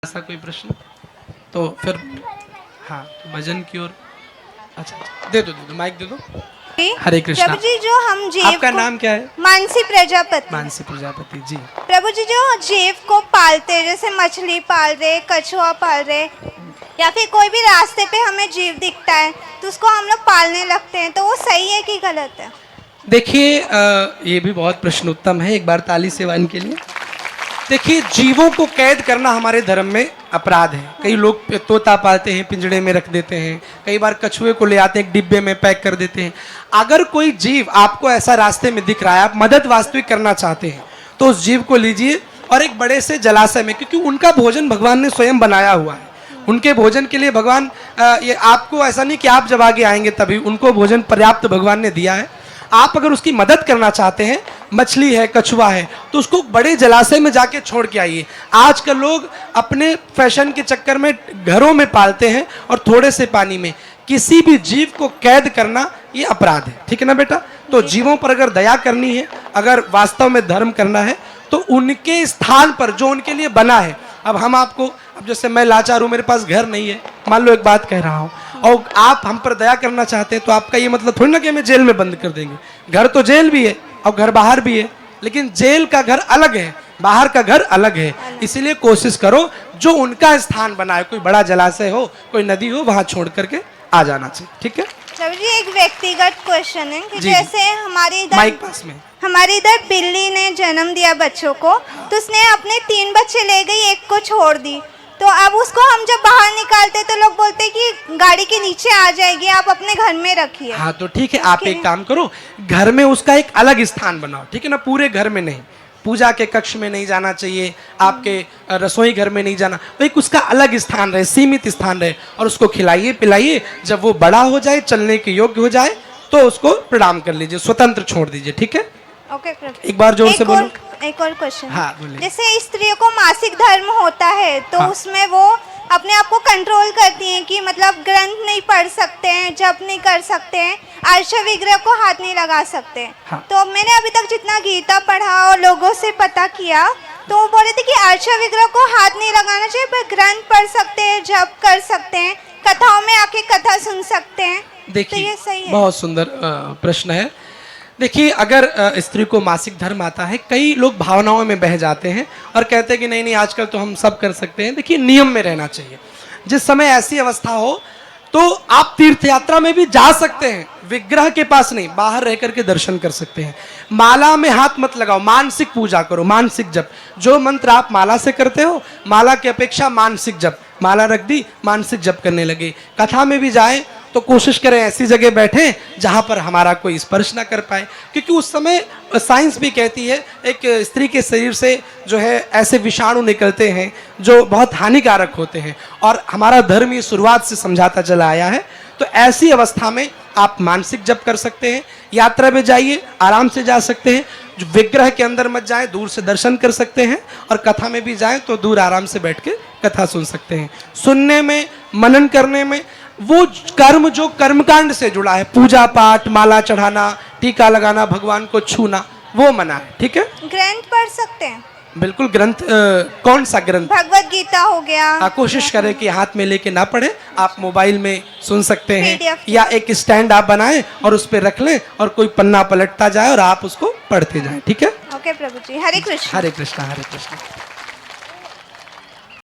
ऐसा कोई प्रश्न तो फिर हाँ भजन की ओर। अच्छा दे दो माइक दे दो। हरे कृष्णा। प्रभु जी, जो हम जीव आपका नाम क्या है? मानसी प्रजापति। मानसी प्रजापति जी। प्रभु जी, जो जीव को पालते हैं, जैसे मछली पाल रहे, कछुआ पाल रहे, या फिर कोई भी रास्ते पे हमें जीव दिखता है तो उसको हम लोग पालने लगते हैं, तो वो सही है कि गलत है? देखिए ये भी बहुत प्रश्न उत्तम है, एक बार ताली सेवा इनके लिए। देखिए जीवों को कैद करना हमारे धर्म में अपराध है। कई लोग तोता पालते हैं, पिंजड़े में रख देते हैं, कई बार कछुए को ले आते हैं, एक डिब्बे में पैक कर देते हैं। अगर कोई जीव आपको ऐसा रास्ते में दिख रहा है, आप मदद वास्तविक करना चाहते हैं, तो उस जीव को लीजिए और एक बड़े से जलाशय में, क्योंकि उनका भोजन भगवान ने स्वयं बनाया हुआ है। उनके भोजन के लिए भगवान ये आपको ऐसा नहीं कि आप जब आगे आएंगे तभी, उनको भोजन पर्याप्त भगवान ने दिया है। आप अगर उसकी मदद करना चाहते हैं, मछली है, कछुआ है, तो उसको बड़े जलाशय में जाके छोड़ के आइए। आजकल लोग अपने फैशन के चक्कर में घरों में पालते हैं और थोड़े से पानी में। किसी भी जीव को कैद करना ये अपराध है, ठीक है ना बेटा? तो जीवों पर अगर दया करनी है, अगर वास्तव में धर्म करना है, तो उनके स्थान पर जो उनके लिए बना है। अब हम आपको, अब जैसे मैं लाचार हूँ, मेरे पास घर नहीं है, मान लो एक बात कह रहा हूँ, और आप हम पर दया करना चाहते हैं, तो आपका ये मतलब थोड़ी ना कि हमें जेल में बंद कर देंगे। घर तो जेल भी है और घर बाहर भी है, लेकिन जेल का घर अलग है, बाहर का घर अलग है। इसीलिए कोशिश करो जो उनका स्थान बना है, कोई बड़ा जलाशय हो, कोई नदी हो, वहां छोड़ करके आ जाना चाहिए, ठीक है? प्रभु जी, एक व्यक्तिगत क्वेश्चन है कि जैसे माइक पास में, हमारे इधर बिल्ली ने जन्म दिया बच्चों को, तो उसने अपने 3 बच्चे ले गई, एक को छोड़ दी। तो अब उसको हम जब बाहर निकालते तो लोग बोलते हैं कि गाड़ी के नीचे आ जाएगी, आप अपने घर में रखिए। हाँ तो ठीक है, आप एक काम करो, घर में उसका एक अलग स्थान बनाओ, ठीक है ना? पूरे घर में नहीं, पूजा के कक्ष में नहीं जाना चाहिए, आपके रसोई घर में नहीं जाना, तो एक उसका अलग स्थान रहे, सीमित स्थान रहे, और उसको खिलाइए पिलाइए। जब वो बड़ा हो जाए, चलने के योग्य हो जाए, तो उसको प्रणाम कर लीजिए, स्वतंत्र छोड़ दीजिए, ठीक है? ओके। एक बार जोर से बोलो। एक और क्वेश्चन। हाँ बोलिए। जैसे स्त्रियों को मासिक धर्म होता है, तो हाँ। उसमें वो अपने आप को कंट्रोल करती हैं कि मतलब ग्रंथ नहीं पढ़ सकते हैं, जप नहीं कर सकते हैं, अर्श विग्रह को हाथ नहीं लगा सकते हैं। हाँ। तो मैंने अभी तक जितना गीता पढ़ा और लोगों से पता किया, तो वो बोल रहे थे कि अर्श विग्रह को हाथ नहीं लगाना चाहिए, पर ग्रंथ पढ़ सकते हैं, जप कर सकते हैं, कथाओं में आके कथा सुन सकते हैं। देखिए, तो ये सही है? बहुत सुंदर प्रश्न है। देखिए, अगर स्त्री को मासिक धर्म आता है, कई लोग भावनाओं में बह जाते हैं और कहते हैं कि नहीं नहीं आजकल तो हम सब कर सकते हैं। देखिए, नियम में रहना चाहिए। जिस समय ऐसी अवस्था हो तो आप तीर्थ यात्रा में भी जा सकते हैं, विग्रह के पास नहीं, बाहर रह करके दर्शन कर सकते हैं। माला में हाथ मत लगाओ, मानसिक पूजा करो, मानसिक जप। जो मंत्र आप माला से करते हो, माला की अपेक्षा मानसिक जप, माला रख दी, मानसिक जप करने लगे। कथा में भी जाए तो कोशिश करें ऐसी जगह बैठें जहां पर हमारा कोई स्पर्श ना कर पाए, क्योंकि उस समय साइंस भी कहती है एक स्त्री के शरीर से जो है ऐसे विषाणु निकलते हैं जो बहुत हानिकारक होते हैं, और हमारा धर्म ये शुरुआत से समझाता चला आया है। तो ऐसी अवस्था में आप मानसिक जप कर सकते हैं। यात्रा में जाइए, आराम से जा सकते हैं, जो विग्रह के अंदर मत जाएं, दूर से दर्शन कर सकते हैं। और कथा में भी जाएं तो दूर आराम से बैठ के कथा सुन सकते हैं। सुनने में, मनन करने में, वो कर्म जो कर्मकांड से जुड़ा है, पूजा पाठ, माला चढ़ाना, टीका लगाना, भगवान को छूना, वो मना है, ठीक है? ग्रंथ पढ़ सकते हैं? बिल्कुल। ग्रंथ कौन सा ग्रंथ? भगवत गीता हो गया। कोशिश करें कि हाथ में लेके ना पढ़े, आप मोबाइल में सुन सकते हैं, PDF या एक स्टैंड आप बनाएं और उस पर रख लें और कोई पन्ना पलटता जाए और आप उसको पढ़ते जाएं, ठीक है? ओके प्रभु जी, हरे कृष्ण। हरे कृष्णा, हरे कृष्णा।